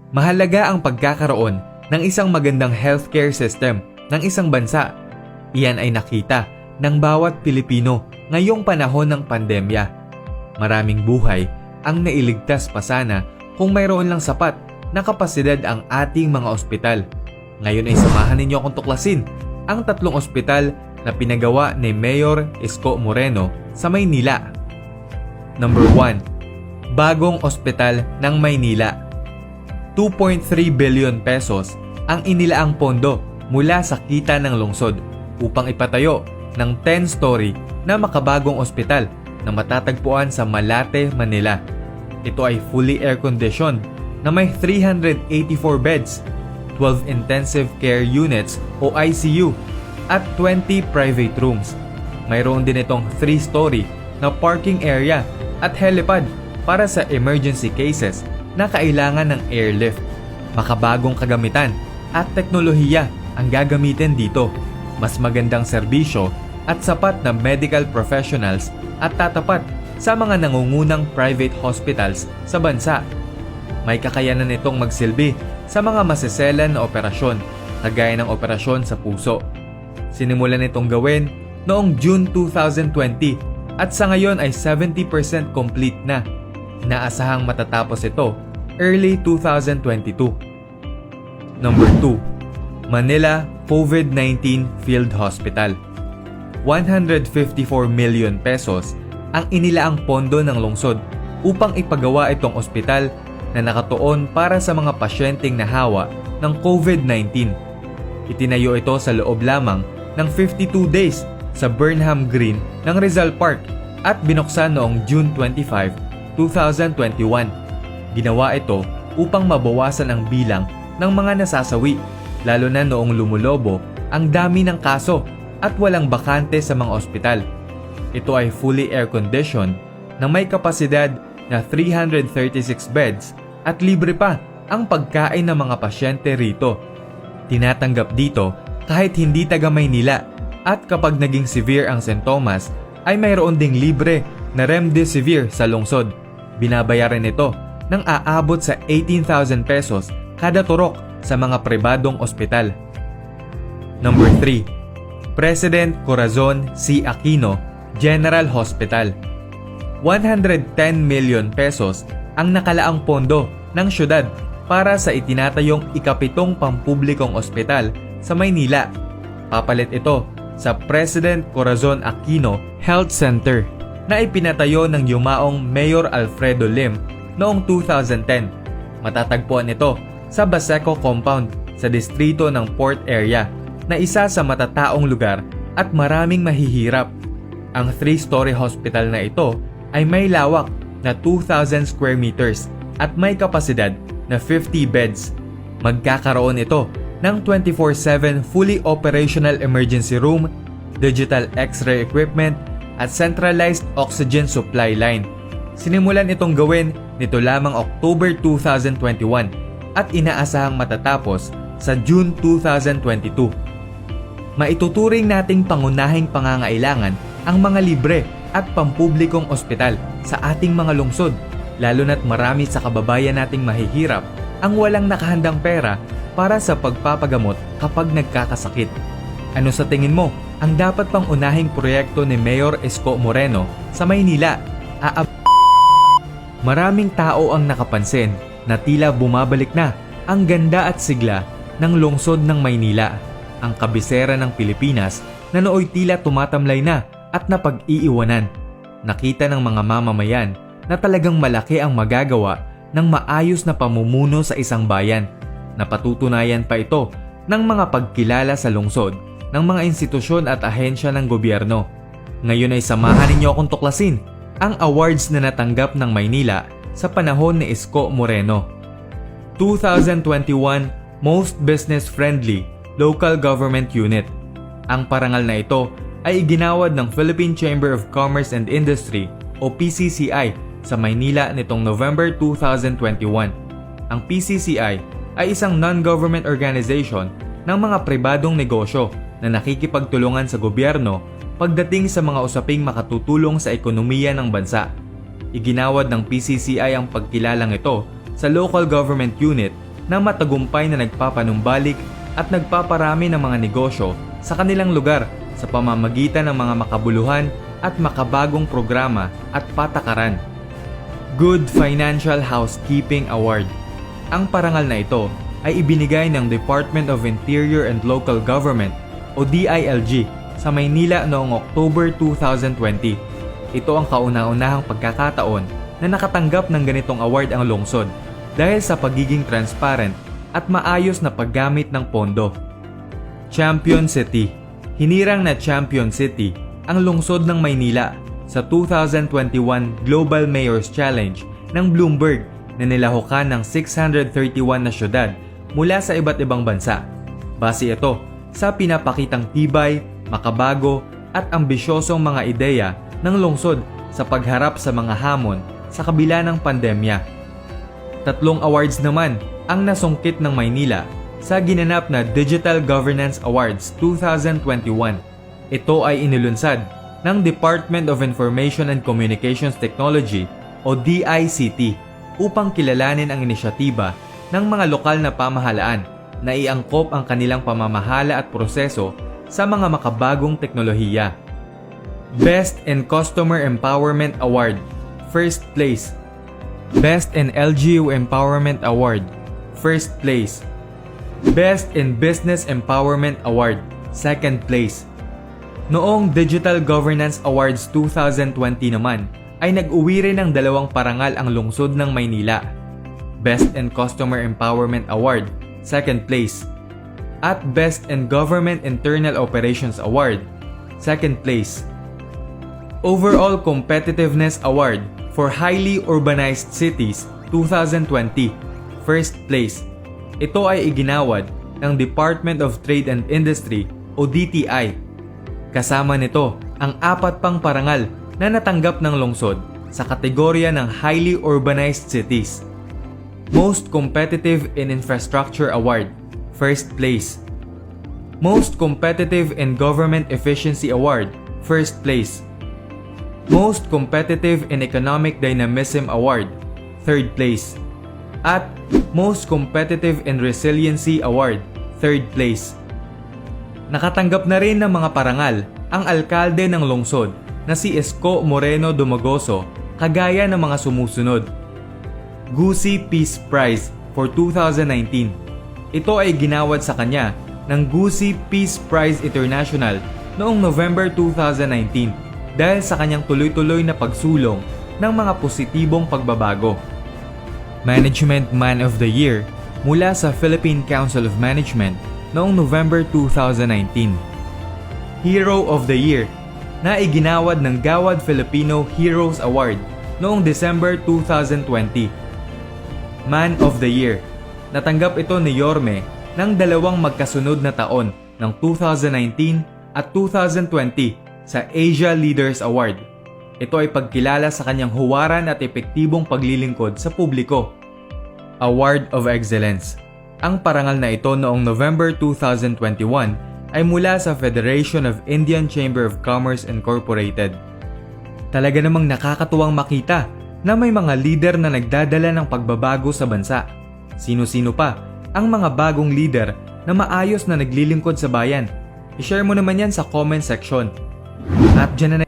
Mahalaga ang pagkakaroon ng isang magandang healthcare system ng isang bansa. Iyan ay nakita ng bawat Pilipino ngayong panahon ng pandemya. Maraming buhay ang nailigtas pa sana kung mayroon lang sapat na kapasidad ang ating mga ospital. Ngayon ay samahan ninyo akong tuklasin ang 3 ospital na pinagawa ni Mayor Isko Moreno sa Maynila. Number 1. Bagong Ospital ng Maynila. 2.3 billion pesos ang inilaang pondo mula sa kita ng lungsod upang ipatayo ng 10-story na makabagong ospital na matatagpuan sa Malate, Manila. Ito ay fully air-conditioned na may 384 beds, 12 intensive care units o ICU at 20 private rooms. Mayroon din itong 3-story na parking area at helipad para sa emergency cases na kailangan ng airlift. Makabagong kagamitan at teknolohiya ang gagamitin dito. Mas magandang serbisyo at sapat na medical professionals at tatapat sa mga nangungunang private hospitals sa bansa. May kakayanan itong magsilbi sa mga maseselan na operasyon, kagaya ng operasyon sa puso. Sinimulan itong gawin noong June 2020 at sa ngayon ay 70% complete na. Inaasahang matatapos ito early 2022. Number 2. Manila COVID-19 Field Hospital. 154 million pesos ang inilaang pondo ng lungsod upang ipagawa itong ospital na nakatuon para sa mga pasyenteng nahawa ng COVID-19. Itinayo ito sa loob lamang ng 52 days sa Burnham Green ng Rizal Park at binuksan noong June 25, 2021. Ginawa ito upang mabawasan ang bilang ng mga nasasawi, lalo na noong lumulobo ang dami ng kaso at walang bakante sa mga ospital. Ito ay fully air-conditioned na may kapasidad na 336 beds at libre pa ang pagkain ng mga pasyente rito. Tinatanggap dito kahit hindi taga Maynila at kapag naging severe ang sintomas ay mayroon ding libre na Remdesivir sa lungsod. Binabayaran ito ng aabot sa 18,000 pesos kada turok sa mga pribadong ospital. Number 3. President Corazon C. Aquino General Hospital. 110 million pesos ang nakalaang pondo ng syudad para sa itinatayong ikapitong pampublikong ospital sa Maynila. Papalit ito sa President Corazon Aquino Health Center na ipinatayo ng yumaong Mayor Alfredo Lim noong 2010. Matatagpuan ito sa Baseco Compound sa distrito ng Port Area na isa sa matataong lugar at maraming mahihirap. Ang 3-story hospital na ito ay may lawak na 2,000 square meters at may kapasidad na 50 beds. Magkakaroon ito ng 24/7 fully operational emergency room, digital X-ray equipment at centralized oxygen supply line. Sinimulan itong gawin nito lamang October 2021 at inaasahang matatapos sa June 2022. Maituturing nating pangunahing pangangailangan ang mga libre at pampublikong ospital sa ating mga lungsod, lalo na't marami sa kababayan nating mahihirap ang walang nakahandang pera para sa pagpapagamot kapag nagkakasakit. Ano sa tingin mo ang dapat pang unahing proyekto ni Mayor Isko Moreno sa Maynila? Maraming tao ang nakapansin na tila bumabalik na ang ganda at sigla ng lungsod ng Maynila, ang kabisera ng Pilipinas na nooy tila tumatamlay na at napag-iiwanan. Nakita ng mga mamamayan na talagang malaki ang magagawa ng maayos na pamumuno sa isang bayan. Napatutunayan pa ito ng mga pagkilala sa lungsod ng mga institusyon at ahensya ng gobyerno. Ngayon ay samahan ninyo akong tuklasin ang awards na natanggap ng Maynila sa panahon ni Isko Moreno. 2021 Most Business Friendly Local Government Unit. Ang parangal na ito ay iginawad ng Philippine Chamber of Commerce and Industry o PCCI sa Maynila nitong November 2021. Ang PCCI ay isang non-government organization ng mga pribadong negosyo na nakikipagtulungan sa gobyerno pagdating sa mga usaping makatutulong sa ekonomiya ng bansa. Iginawad ng PCCI ang pagkilalang ito sa local government unit na matagumpay na nagpapanumbalik at nagpaparami ng mga negosyo sa kanilang lugar sa pamamagitan ng mga makabuluhan at makabagong programa at patakaran. Good Financial Housekeeping Award. Ang parangal na ito ay ibinigay ng Department of Interior and Local Government o DILG sa Maynila noong October 2020. Ito ang kauna-unahang pagkakataon na nakatanggap ng ganitong award ang lungsod dahil sa pagiging transparent at maayos na paggamit ng pondo. Champion City. Hinirang na Champion City ang lungsod ng Maynila sa 2021 Global Mayor's Challenge ng Bloomberg na nilahukan ng 631 na syudad mula sa iba't ibang bansa. Base ito sa pinapakitang tibay, makabago at ambisyosong mga ideya ng lungsod sa pagharap sa mga hamon sa kabila ng pandemya. 3 awards naman ang nasungkit ng Maynila sa ginanap na Digital Governance Awards 2021. Ito ay inilunsad ng Department of Information and Communications Technology o DICT upang kilalanin ang inisyatiba ng mga lokal na pamahalaan na iangkop ang kanilang pamamahala at proseso sa mga makabagong teknolohiya. Best in Customer Empowerment Award, First Place. Best in LGU Empowerment Award, First Place. Best in Business Empowerment Award, Second Place. Noong Digital Governance Awards 2020 naman, ay nag-uwi rin ng 2 parangal ang lungsod ng Maynila. Best in Customer Empowerment Award, Second Place. At Best in Government Internal Operations Award, Second Place. Overall Competitiveness Award for Highly Urbanized Cities 2020, First Place. Ito ay iginawad ng Department of Trade and Industry o DTI. Kasama nito ang 4 pang parangal na natanggap ng lungsod sa kategorya ng Highly Urbanized Cities. Most Competitive in Infrastructure Award, First Place. Most Competitive in Government Efficiency Award, First Place. Most Competitive in Economic Dynamism Award, Third Place. At Most Competitive in Resiliency Award, Third Place. Nakatanggap na rin ng mga parangal ang alkalde ng lungsod na si Isko Moreno Dumagoso kagaya ng mga sumusunod. Gusi Peace Prize for 2019. Ito ay ginawad sa kanya ng Gusi Peace Prize International noong November 2019 dahil sa kanyang tuloy-tuloy na pagsulong ng mga positibong pagbabago. Management Man of the Year mula sa Philippine Council of Management noong November 2019. Hero of the Year na iginawad ng Gawad Filipino Heroes Award noong December 2020. Man of the Year. Natanggap ito ni Yorme ng 2 magkasunod na taon ng 2019 at 2020 sa Asia Leaders Award. Ito ay pagkilala sa kanyang huwaran at epektibong paglilingkod sa publiko. Award of Excellence. Ang parangal na ito noong November 2021 ay mula sa Federation of Indian Chamber of Commerce Incorporated. Talaga namang nakakatuwang makita na may mga leader na nagdadala ng pagbabago sa bansa. Sino-sino pa ang mga bagong leader na maayos na naglilingkod sa bayan? I-share mo naman yan sa comment section. At dyan na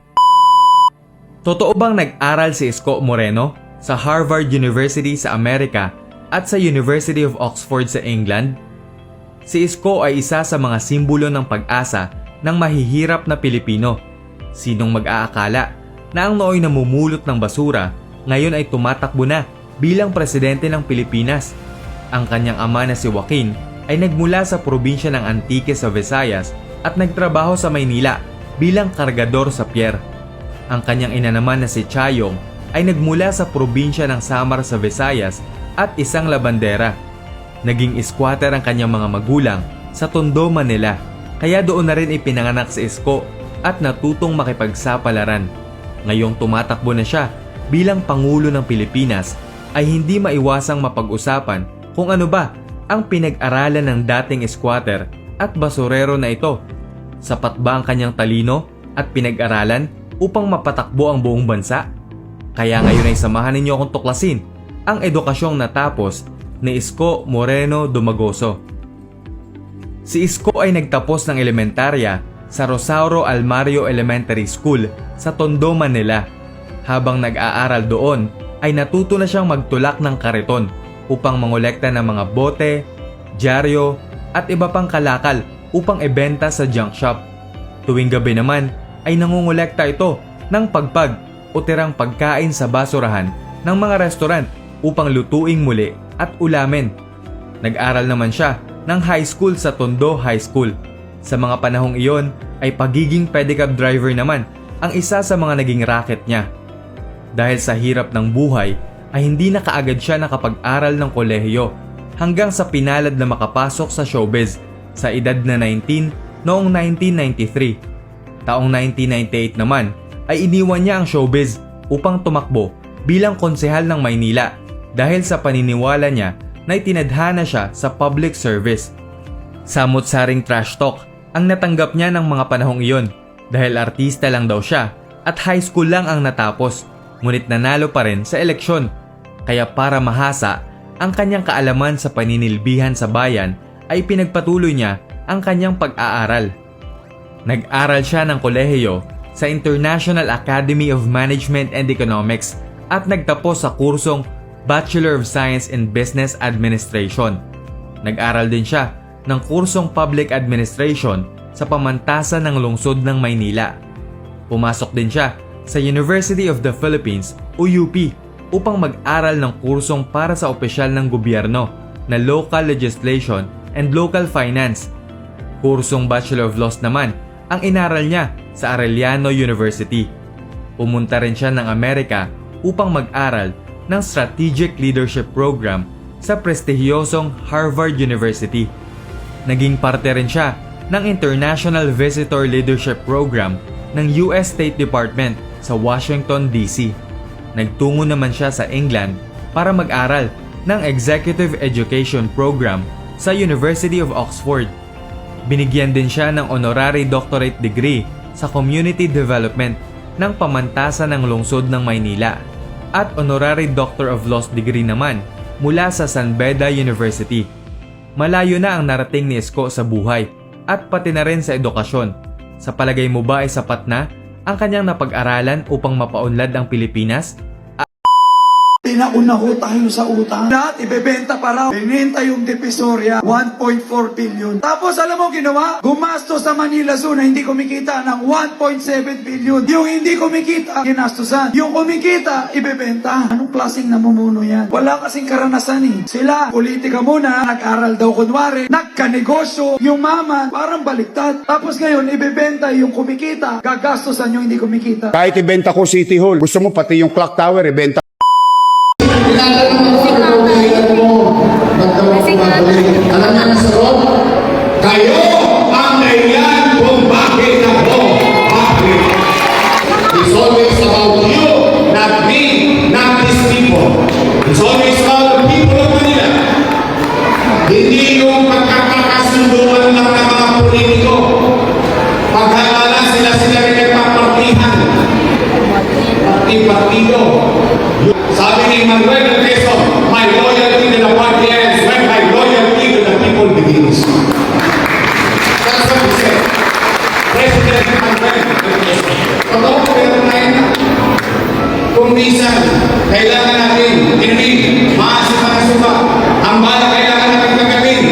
Totoo bang nag-aral si Isko Moreno sa Harvard University sa Amerika at sa University of Oxford sa England? Si Isko ay isa sa mga simbolo ng pag-asa ng mahihirap na Pilipino. Sinong mag-aakala na ang nooy namumulot ng basura ngayon ay tumatakbo na bilang presidente ng Pilipinas? Ang kanyang ama na si Joaquin ay nagmula sa probinsya ng Antique sa Visayas at nagtrabaho sa Maynila bilang kargador sa pier. Ang kanyang ina naman na si Chayong ay nagmula sa probinsya ng Samar sa Visayas at isang labandera. Naging squatter ang kanyang mga magulang sa Tondo, Manila, kaya doon na rin ipinanganak si Isko at natutong makipagsapalaran. Ngayong tumatakbo na siya bilang Pangulo ng Pilipinas ay hindi maiwasang mapag-usapan kung ano ba ang pinag-aralan ng dating squatter at basurero na ito. Sapat ba ang kanyang talino at pinag-aralan upang mapatakbo ang buong bansa? Kaya ngayon ay samahan ninyo akong tuklasin ang edukasyong natapos ni Isko Moreno Dumagoso. Si Isko ay nagtapos ng elementarya sa Rosauro Almario Elementary School sa Tondo, Manila. Habang nag-aaral doon ay natuto na siyang magtulak ng kariton upang mangolekta ng mga bote, dyaryo at iba pang kalakal upang ibenta sa junk shop. Tuwing gabi naman ay nangungolekta ito ng pagpag o tirang pagkain sa basurahan ng mga restaurant upang lutuing muli at ulamin. Nag-aral naman siya ng high school sa Tondo High School. Sa mga panahong iyon ay pagiging pedicab driver naman ang isa sa mga naging racket niya. Dahil sa hirap ng buhay ay hindi na kaagad siya nakapag-aral ng kolehiyo hanggang sa pinalad na makapasok sa showbiz sa edad na 19 noong 1993. Taong 1998 naman ay iniwan niya ang showbiz upang tumakbo bilang konsehal ng Maynila dahil sa paniniwala niya na itinadhana siya sa public service. Samot-saring trash talk ang natanggap niya ng mga panahong iyon dahil artista lang daw siya at high school lang ang natapos, ngunit nanalo pa rin sa eleksyon. Kaya para mahasa ang kanyang kaalaman sa paninilbihan sa bayan ay pinagpatuloy niya ang kanyang pag-aaral. Nag-aral siya ng kolehiyo sa International Academy of Management and Economics at nagtapos sa kursong Bachelor of Science in Business Administration. Nag-aral din siya ng kursong Public Administration sa pamantasan ng lungsod ng Maynila. Pumasok din siya sa University of the Philippines o UP upang mag-aral ng kursong para sa opisyal ng gobyerno na Local Legislation and Local Finance. Kursong Bachelor of Laws naman ang inaral niya sa Arellano University. Pumunta rin siya ng Amerika upang mag-aral ng Strategic Leadership Program sa prestihiyosong Harvard University. Naging parte rin siya ng International Visitor Leadership Program ng US State Department sa Washington, D.C. Nagtungo naman siya sa England para mag-aral ng Executive Education Program sa University of Oxford. Binigyan din siya ng Honorary Doctorate Degree sa Community Development ng pamantasan ng lungsod ng Maynila at Honorary Doctor of Laws degree naman mula sa San Beda University. Malayo na ang narating ni Isko sa buhay at pati na rin sa edukasyon. Sa palagay mo ba ay sapat na ang kanyang napag-aralan upang mapaunlad ang Pilipinas? Tinauna ho tayo sa utang. Lahat ibebenta pa raw. Binenta yung Divisoria, 1.4 billion. Tapos alam mo ginawa? Gumastos sa Manila Zoo na hindi kumikita ng 1.7 billion. Yung hindi kumikita, ginastosan. Yung kumikita, ibebenta. Anong klaseng namumuno yan? Wala kasing karanasan eh. Sila, politika muna, nag-aral daw kunwari, nagkanegosyo, yung mama, parang baliktad. Tapos ngayon, ibebenta yung kumikita, gagastosan yung hindi kumikita. Kahit ibenta ko City Hall, gusto mo pati yung Clock Tower, ibenta. Alam niyo ang sagot? Kayo ang dahilan kung bakit ako. Bakit? It's always about you, not me, not these people. It's always about the people of Manila. Hindi yung pagkakasunduan lang ng mga politiko. Paghalala sila rin nagpapartihan. Parti-partido. Sabi ni Manuel Quezon, my loyalty to the party ends when my loyalty to the people begins. That's what he said. President Manuel Quezon. Totoo, pero ngayon na. Kung minsan, kailangan natin inumin, maasip-asip ang bala kailangan natin gagawin.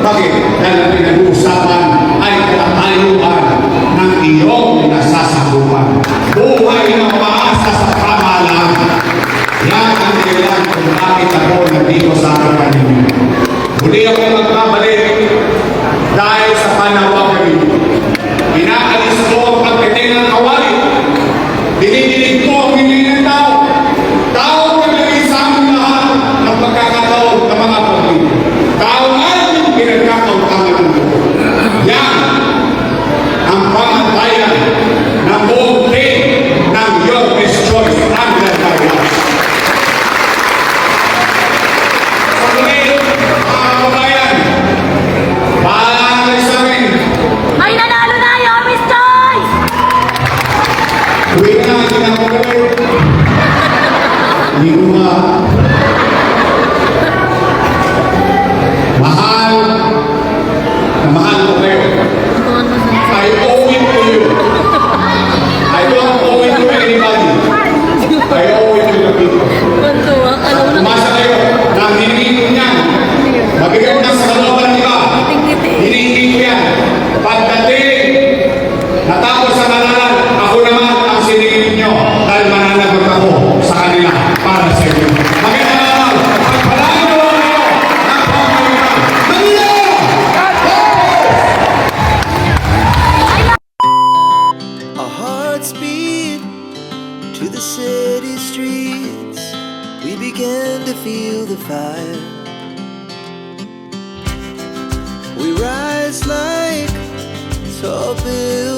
Bakit? Dahil ang pinag-uusapan ay katatayuan ng iyong nasasakupan. Buhay na maasa sa pamahalaan. Yan ang kailan kung bakit ako nandito sa harapan ninyo. Muli ako magkabalik dahil sa panawagan ninyo. Inaalis ko ang pagdating ng kawali. Dinidinig ko ang hiling ng tao. Tao naglagay sa aming lahat ng pagkakataon ng mga pagkakas. Tao ay pinagkakautangan ng buo. Yan ang pamantayan ng buong team ng Your Best Choice Under Guidance. Sa muli, mga kababayan, to the city streets, we began to feel the fire. We rise like tall buildings